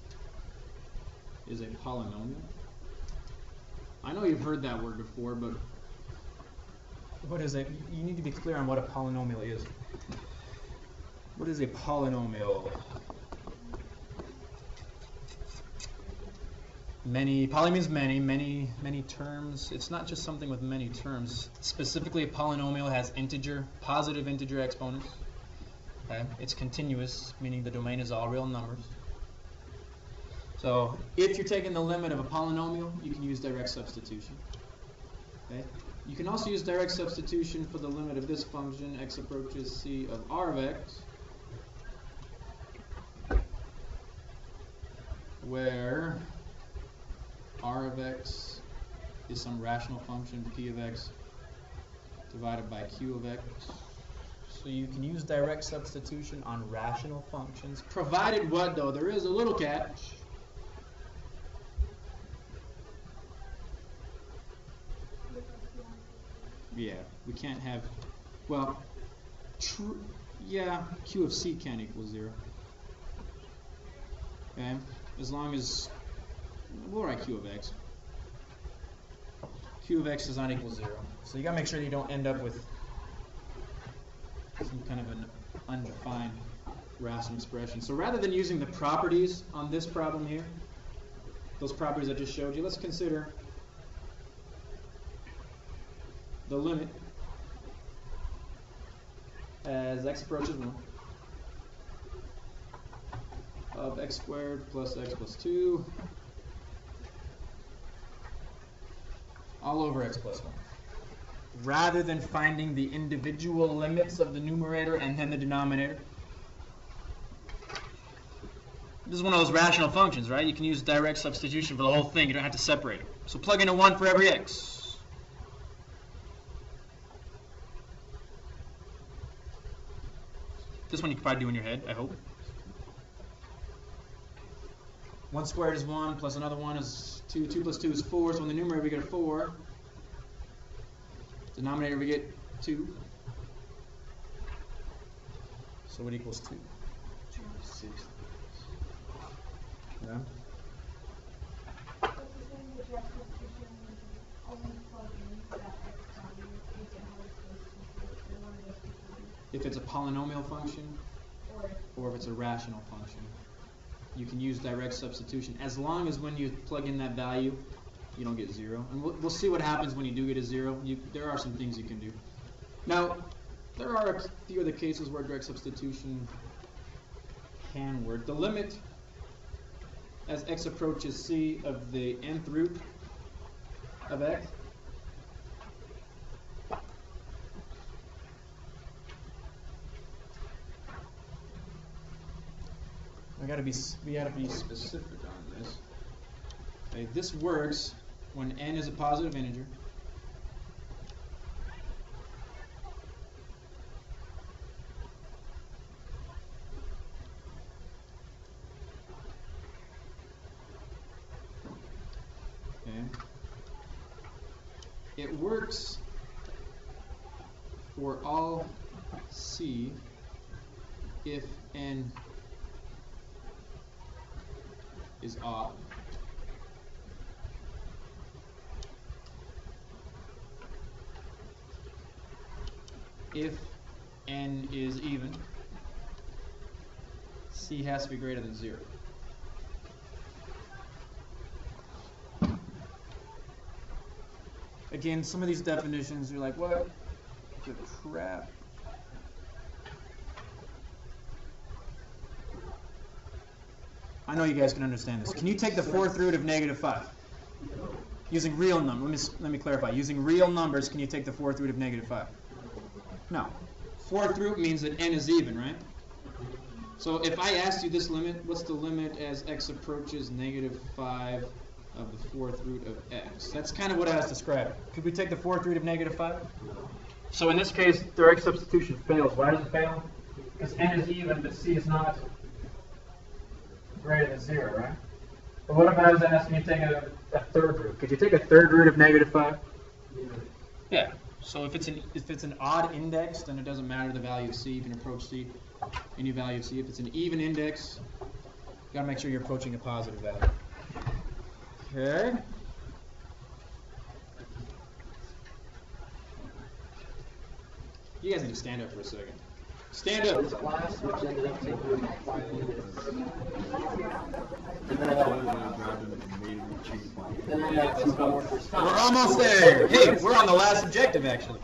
is a polynomial. I know you've heard that word before, but what is it? You need to be clear on what a polynomial is. What is a polynomial? Poly means many terms. It's not just something with many terms. Specifically, a polynomial has positive integer exponents. Okay? It's continuous, meaning the domain is all real numbers. So if you're taking the limit of a polynomial, you can use direct substitution. Okay? You can also use direct substitution for the limit of this function, x approaches c of r of x, where r of x is some rational function, p of x divided by q of x. So you can use direct substitution on rational functions, provided what though? There is a little catch. Yeah, we can't have, well, yeah, q of c can't equal 0. Okay? as long as, we'll write q of x. Q of x does not equal 0. So you got to make sure that you don't end up with some kind of an undefined rational expression. So rather than using the properties on this problem here, those properties I just showed you, let's consider the limit as x approaches 1 of x squared plus x plus 2 all over x plus 1. Rather than finding the individual limits of the numerator and then the denominator. This is one of those rational functions, right? You can use direct substitution for the whole thing. You don't have to separate it. So plug in a 1 for every x. This one you can probably do in your head, I hope. 1 squared is 1, plus another 1 is 2. 2 plus 2 is 4, so in the numerator we get a 4. Denominator we get 2. So what equals 2? 6. Yeah. If it's a polynomial function or if it's a rational function, you can use direct substitution as long as when you plug in that value, you don't get 0. And we'll see what happens when you do get a 0. There are some things you can do. Now, there are a few other cases where direct substitution can work. The limit as x approaches c of the nth root of x. We gotta be specific on this. Okay, this works when n is a positive integer. Okay. It works for all c if n is odd. If n is even, c has to be greater than 0. Again, some of these definitions, you're like, what the crap? I know you guys can understand this. Can you take the 4th root of -5? Using real numbers. Let me clarify. Using real numbers, can you take the 4th root of -5? No. 4th root means that n is even, right? So if I asked you this limit, what's the limit as x approaches -5 of the 4th root of x? That's kind of what I was describing. Could we take the 4th root of -5? So in this case, direct substitution fails. Why does it fail? Because n is even, but c is not greater than 0, right? But what if I was asking you to take a 3rd root? Could you take a 3rd root of -5? Yeah. So if it's an odd index, then it doesn't matter the value of c. You can approach c, any value of c. If it's an even index, you got to make sure you're approaching a positive value. Okay. You guys need to stand up for a second. Stand up. This class, which ended up taking 5 minutes. We're almost there. Hey, we're on the last objective, actually.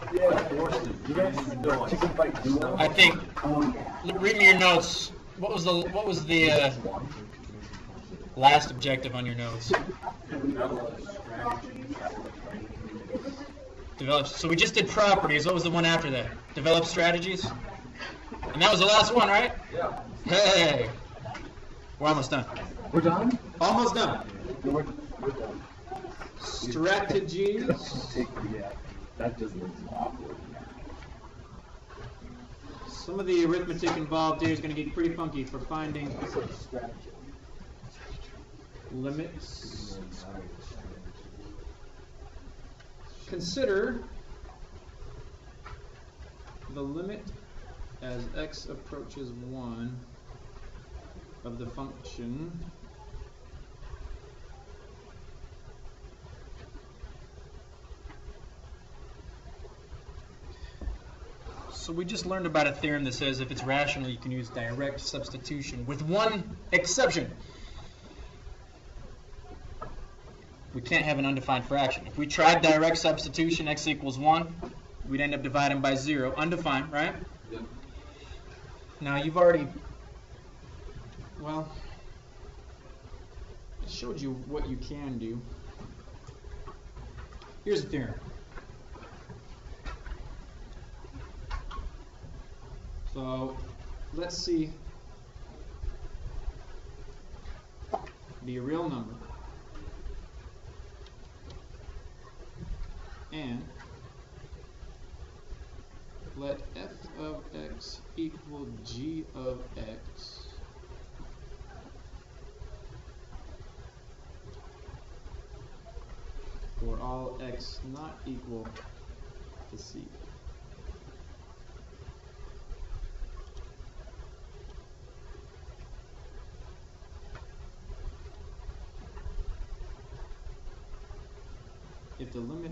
I think. Read me your notes. What was the last objective on your notes? Develop. So we just did properties. What was the one after that? Develop strategies. And that was the last one, right? Yeah. Hey, we're almost done. We're done? Almost done. We're done. Strategies. Yeah, that just looks awkward. Some of the arithmetic involved here is going to get pretty funky for finding limits. Consider the limit as x approaches 1 of the function So we just learned about a theorem that says if it's rational, you can use direct substitution with one exception. We can't have an undefined fraction. If we tried direct substitution, x equals 1, we'd end up dividing by 0. Undefined, right? Yep. Now you've already, well, I showed you what you can do. Here's the theorem. So let's see, be a real number and let f of x equal g of x for all x not equal to c. If the limit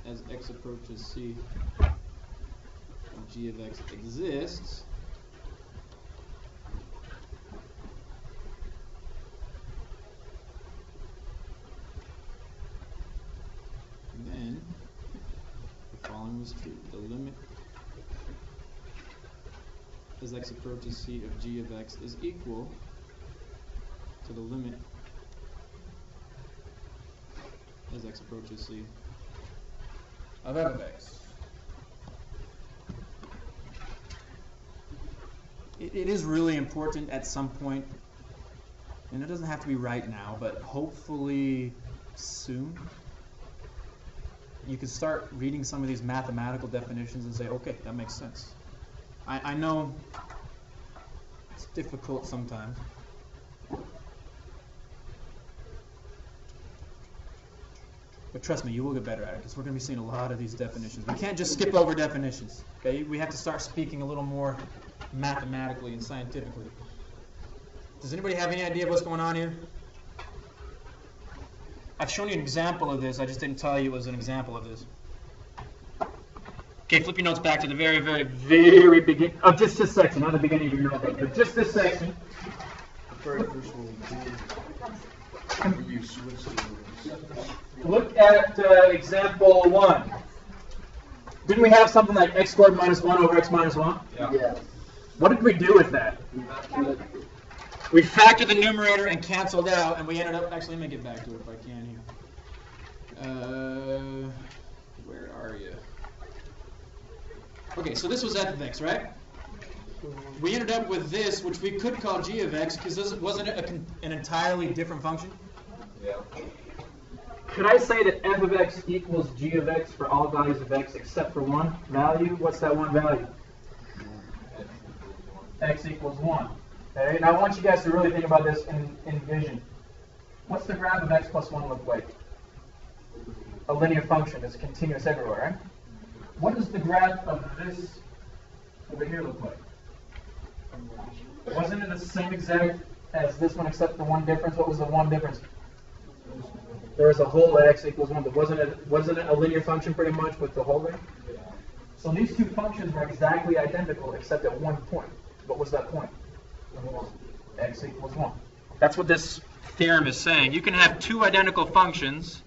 as x approaches c of g of x exists, then the following was true. The limit as x approaches c of g of x is equal to the limit as x approaches c of f of x. It is really important at some point, and it doesn't have to be right now, but hopefully soon, you can start reading some of these mathematical definitions and say, okay, that makes sense. I know it's difficult sometimes. But trust me, you will get better at it because we're going to be seeing a lot of these definitions. We can't just skip over definitions. Okay, we have to start speaking a little more mathematically and scientifically. Does anybody have any idea what's going on here? I've shown you an example of this. I just didn't tell you it was an example of this. Okay, flip your notes back to the very, very, very beginning of just this section, not the beginning of your notebook, but just this section. The very first one we did, you switched to Look at example 1. Didn't we have something like x squared minus 1 over x minus 1? Yeah. Yes. What did we do with that? We factored the numerator and canceled out, and we ended up, actually, let me get back to it if I can here. Where are you? Okay, so this was f of x, right? We ended up with this, which we could call g of x, because this wasn't an entirely different function. Yeah. Could I say that f of x equals g of x for all values of x except for one value? What's that one value? X equals 1. Okay, now I want you guys to really think about this in vision. What's the graph of x plus 1 look like? A linear function. It's continuous everywhere, right? What does the graph of this over here look like? Wasn't it the same exact as this one except for one difference? What was the one difference? There was a hole at x equals 1, but wasn't it a linear function pretty much with the hole there? So these two functions were exactly identical except at one point. What was that point? X equals 1. That's what this theorem is saying. You can have two identical functions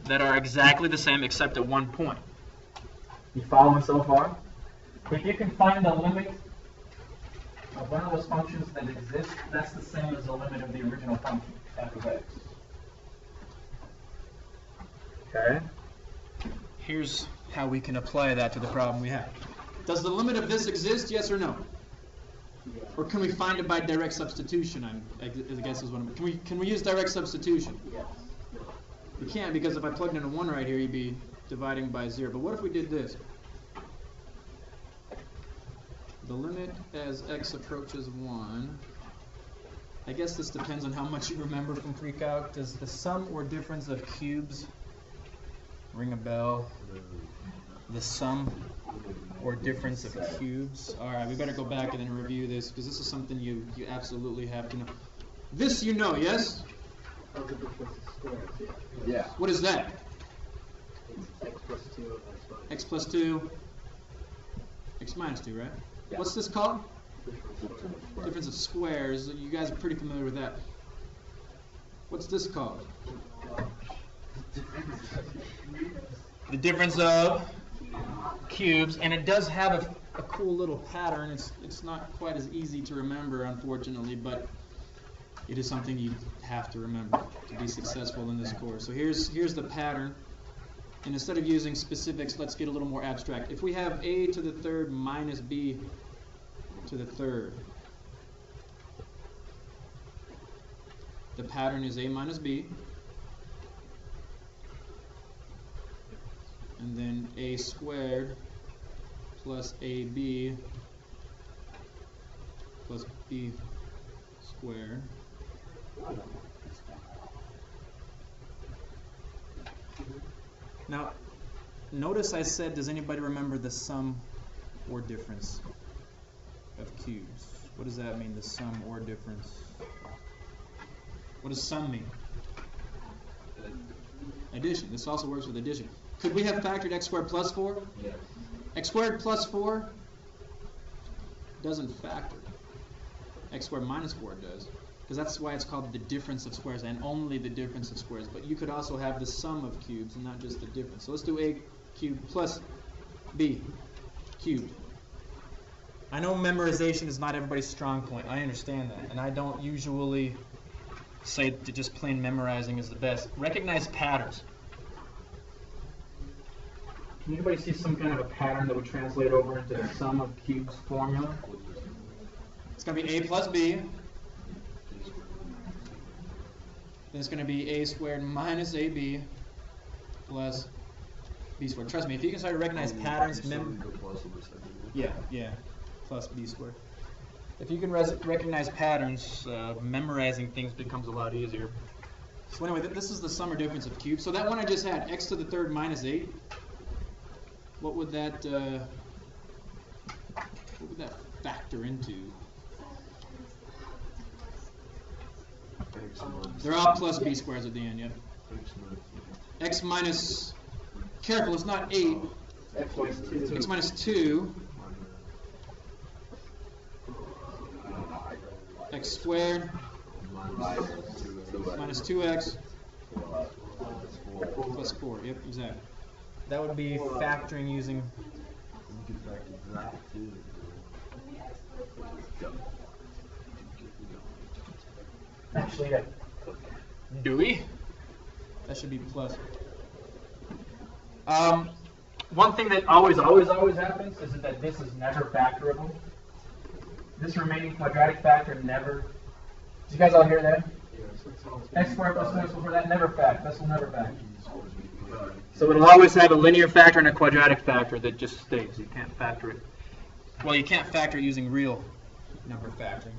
that are exactly the same except at one point. You following so far? If you can find the limit of one of those functions that exists, that's the same as the limit of the original function, f of x. Okay? Here's how we can apply that to the problem we have. Does the limit of this exist, yes or no? Or can we find it by direct substitution? I guess is what I'm. Can we use direct substitution? Yes. We can't, because if I plugged in a 1 right here, you'd be dividing by 0. But what if we did this? The limit as x approaches 1. I guess this depends on how much you remember from pre-calc. Does the sum or difference of cubes ring a bell? The sum or difference of cubes. All right, we better go back and then review this, because this is something you absolutely have to know. This you know, yes? Yeah. What is that? X plus 2 X plus 2. x minus 2, right? Yeah. What's this called? Difference of squares. You guys are pretty familiar with that. What's this called? The difference of cubes, and it does have A cool little pattern. It's not quite as easy to remember, unfortunately, but it is something you have to remember to be successful in this course. So here's the pattern. And instead of using specifics, let's get a little more abstract. If we have a to the third minus b to the third, the pattern is a minus b, and then a squared plus ab plus b squared. Now, notice I said, does anybody remember the sum or difference of cubes? What does that mean, the sum or difference? What does sum mean? Addition. This also works with addition. Could we have factored x squared plus 4? Yes. X squared plus 4 doesn't factor. X squared minus 4 does. Because that's why it's called the difference of squares, and only the difference of squares. But you could also have the sum of cubes and not just the difference. So let's do a cubed plus b cubed. I know memorization is not everybody's strong point. I understand that. And I don't usually say that just plain memorizing is the best. Recognize patterns. Can anybody see some kind of a pattern that would translate over into the sum of cubes formula? It's going to be a plus b. Then it's going to be a squared minus ab plus b squared. Trust me, if you can start to recognize patterns, yeah, plus b squared. If you can recognize patterns, memorizing things becomes a lot easier. So anyway, this is the sum or difference of cubes. So that one I just had, x to the third minus 8. What would that factor into? They're all plus b squares at the end, yep. X minus, careful, it's not 8. X minus 2. X squared minus 2x plus 4. Yep, exactly. That would be factoring using. Actually, do we? That should be plus. One thing that always happens is that this is never factorable. This remaining quadratic factor never. Did you guys all hear that? X squared plus 1 equals 4. That never fact. This will never fact. So it'll always have a linear factor and a quadratic factor that just stays. You can't factor it. Well, you can't factor it using real number factoring.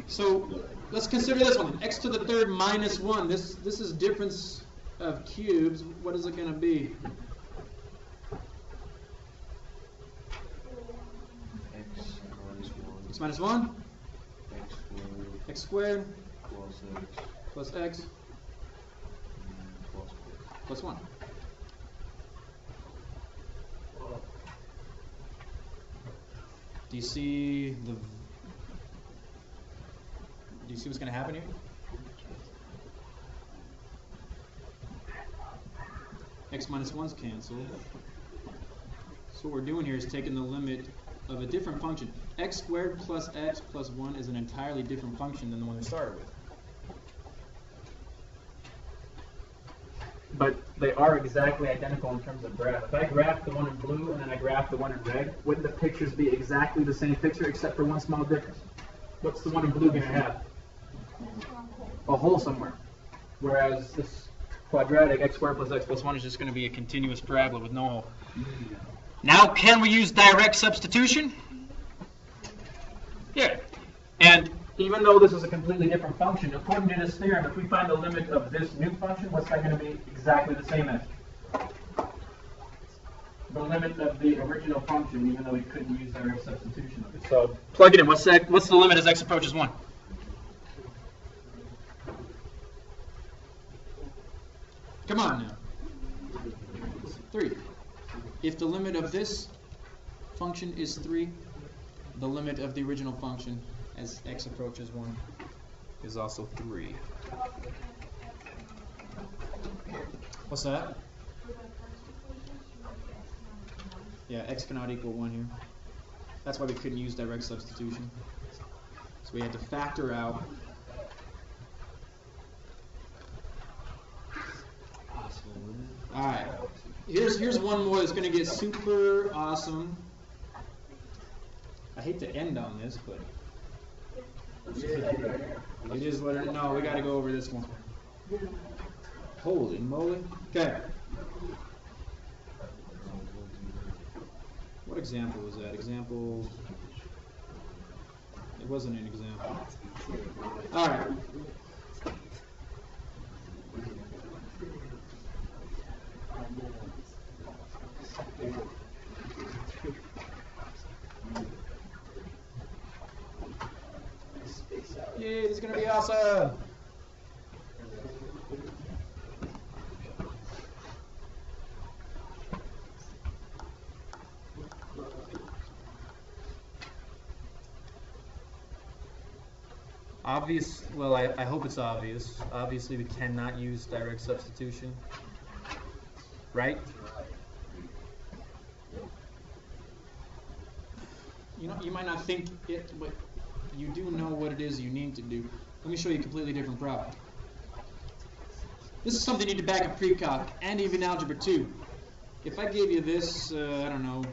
So let's consider this one. X to the third minus 1. This is difference of cubes. What is it going to be? X minus 1. X squared plus x plus 1. Do you see what's going to happen here? X minus 1's canceled. So what we're doing here is taking the limit of a different function. X squared plus x plus 1 is an entirely different function than the one we started with. But they are exactly identical in terms of graph. If I graph the one in blue and then I graph the one in red, wouldn't the pictures be exactly the same picture except for one small difference? What's the one in blue going to have? A hole somewhere. Whereas this quadratic x squared plus x plus 1 is just going to be a continuous parabola with no hole. Now, can we use direct substitution? Yeah. And even though this is a completely different function, according to this theorem, if we find the limit of this new function, what's that going to be exactly the same as? The limit of the original function, even though we couldn't use direct substitution of it. So plug it in. What's the limit as x approaches 1? Come on now. 3. If the limit of this function is 3, the limit of the original function as x approaches 1 is also 3. What's that? Yeah, x cannot equal 1 here. That's why we couldn't use direct substitution. So we had to factor out. Alright, here's one more that's going to get super awesome. I hate to end on this, but it is what it is. No, we got to go over this one. Holy moly. Okay. What example was that? Example. It wasn't an example. Alright. Yay, this is going to be awesome! Obvious, well, I hope it's obvious. Obviously, we cannot use direct substitution. Right? You know, you might not think it, but you do know what it is you need to do. Let me show you a completely different problem. This is something you need to back in pre-calc and even algebra 2. If I gave you this, I don't know,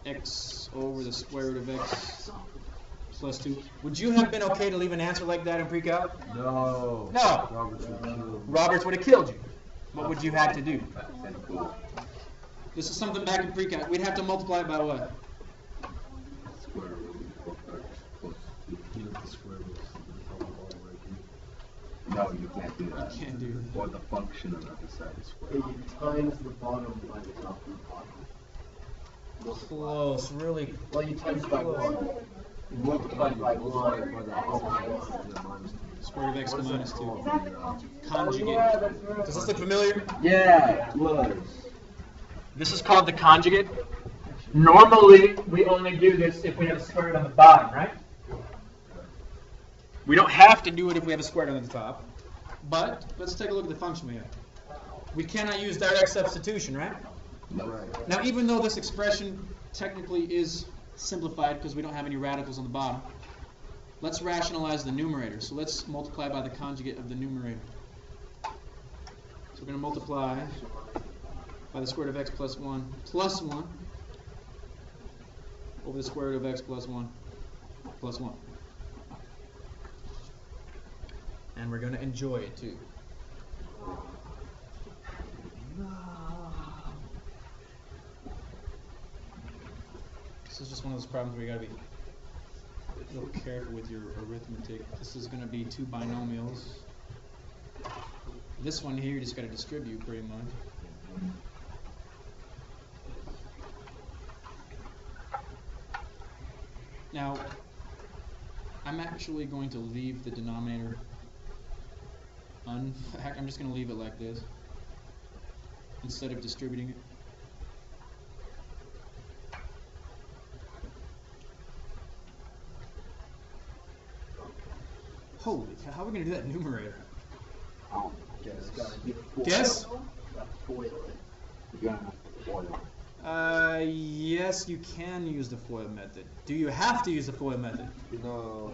x over the square root of x plus 2, would you have been okay to leave an answer like that in pre-calc? No. No. Roberts would have killed you. What would you have to do? This is something back in pre-calc. We'd have to multiply it by what? Square root of x plus 2. The square root No, you can't do that. You can't do that. Or the function of the other side is square. Times the bottom by the top of the bottom. Close, really. Well, you times by 1. You multiply by 1. Square root of x minus 2. Conjugate. Does this look familiar? Yeah, it was. This is called the conjugate. Normally, we only do this if we have a square root on the bottom, right? We don't have to do it if we have a square root on the top. But let's take a look at the function we have. We cannot use direct substitution, right? Right. Now, even though this expression technically is simplified because we don't have any radicals on the bottom, let's rationalize the numerator. So let's multiply by the conjugate of the numerator. So we're going to multiply by the square root of x plus 1 over the square root of x plus 1 plus 1. And we're going to enjoy it too. This is just one of those problems where you got to be a little careful with your arithmetic. This is going to be two binomials. This one here you just got to distribute pretty much. Now, I'm actually going to leave the denominator I'm just going to leave it like this instead of distributing it. Holy cow, how are we going to do that numerator? Guess? Yes, you can use the FOIL method. Do you have to use the FOIL method? No.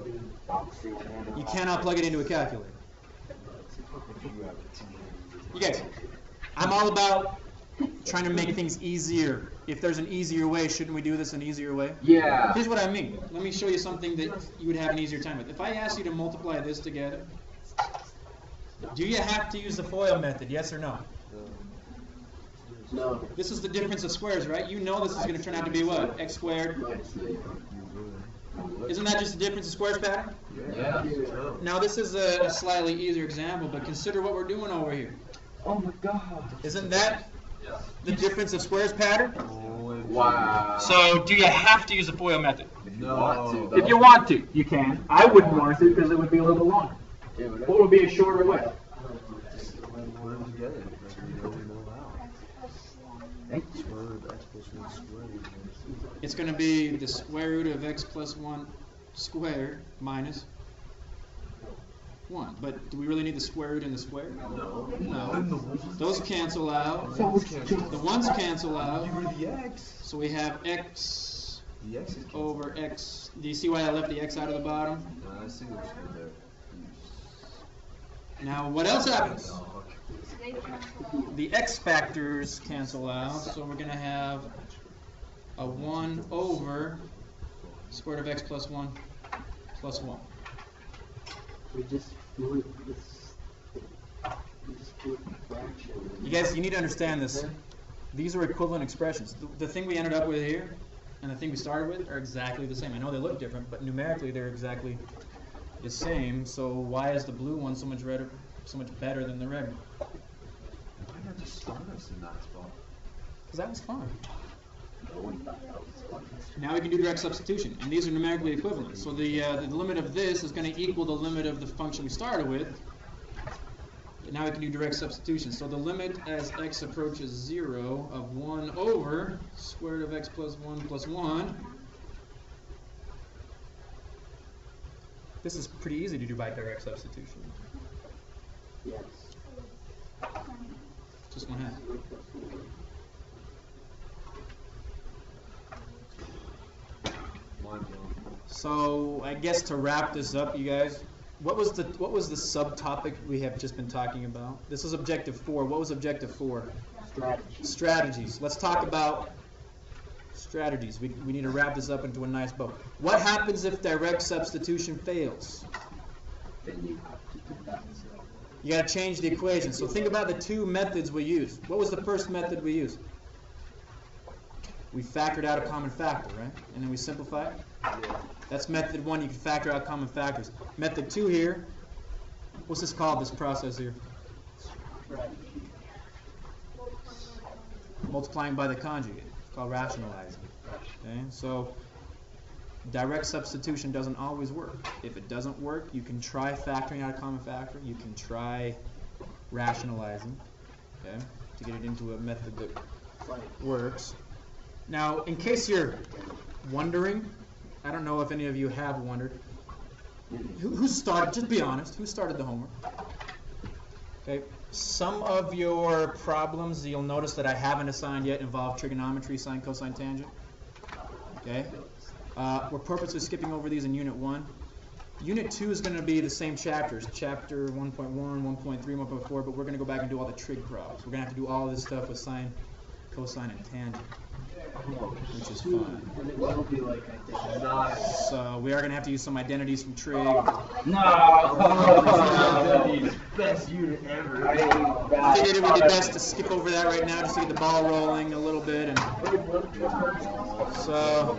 You cannot plug it into a calculator. You guys, I'm all about trying to make things easier. If there's an easier way, shouldn't we do this an easier way? Yeah. Here's what I mean. Let me show you something that you would have an easier time with. If I ask you to multiply this together, do you have to use the FOIL method, yes or no? No. This is the difference of squares, right? You know this is going to turn out to be what? X squared. Isn't that just the difference of squares pattern? Yeah. Now this is a slightly easier example, but consider what we're doing over here. Oh my God. Isn't that the difference of squares pattern? Wow. So, do you have to use the FOIL method? No. If you want to, you can. I wouldn't want to because it would be a little bit longer. What would be a shorter way? Put them together. You know how. Square root of x plus 1 squared. it's going to be the square root of x plus 1 squared minus 1. But do we really need the square root in the square? No. No. Those cancel out. The ones cancel out. The x. So we have x The x is over x. Do you see why I left the x out of the bottom? I see what's good there. Now, what else happens? The x factors cancel out, so we're going to have a 1 over square root of x plus 1 plus 1. We just split this. We just split the fraction. You guys, you need to understand this. These are equivalent expressions. The thing we ended up with here and the thing we started with are exactly the same. I know they look different, but numerically they're exactly the same. So why is the blue one so much better than the red one? Why not just start us in that spot? Because that was fun. Now we can do direct substitution, and these are numerically equivalent. So the limit of this is going to equal the limit of the function we started with. Now we can do direct substitution. So the limit as x approaches 0 of 1 over square root of x plus 1 plus 1. This is pretty easy to do by direct substitution. Yes. Just 1/2. Mind blown. So I guess to wrap this up, you guys, what was the subtopic we have just been talking about? This is objective 4. What was objective 4? Strategies. Let's talk about strategies. We need to wrap this up into a nice bow. What happens if direct substitution fails? Then you have to do that. You got to change the equation. So think about the two methods we used. What was the first method we used? We factored out a common factor, right? And then we simplified. That's method 1. You can factor out common factors. Method 2 here. What's this called? This process here? Multiplying by the conjugate. It's called rationalizing. Okay? So direct substitution doesn't always work. If it doesn't work, you can try factoring out a common factor. You can try rationalizing, okay, to get it into a method that works. Now, in case you're wondering, I don't know if any of you have wondered, who started, just be honest, who started the homework? Okay, some of your problems, you'll notice that I haven't assigned yet, involve trigonometry, sine, cosine, tangent. Okay, we're purposely skipping over these in Unit 1. Unit 2 is going to be the same chapters, Chapter 1.1, 1.3, 1.4, but we're going to go back and do all the trig problems. We're going to have to do all this stuff with sine, cosine, and tangent, which is fun. And it will be like I did. So we are going to have to use some identities from trig. Best unit ever. I figured it would be best to skip over that right now just to get the ball rolling a little bit. And so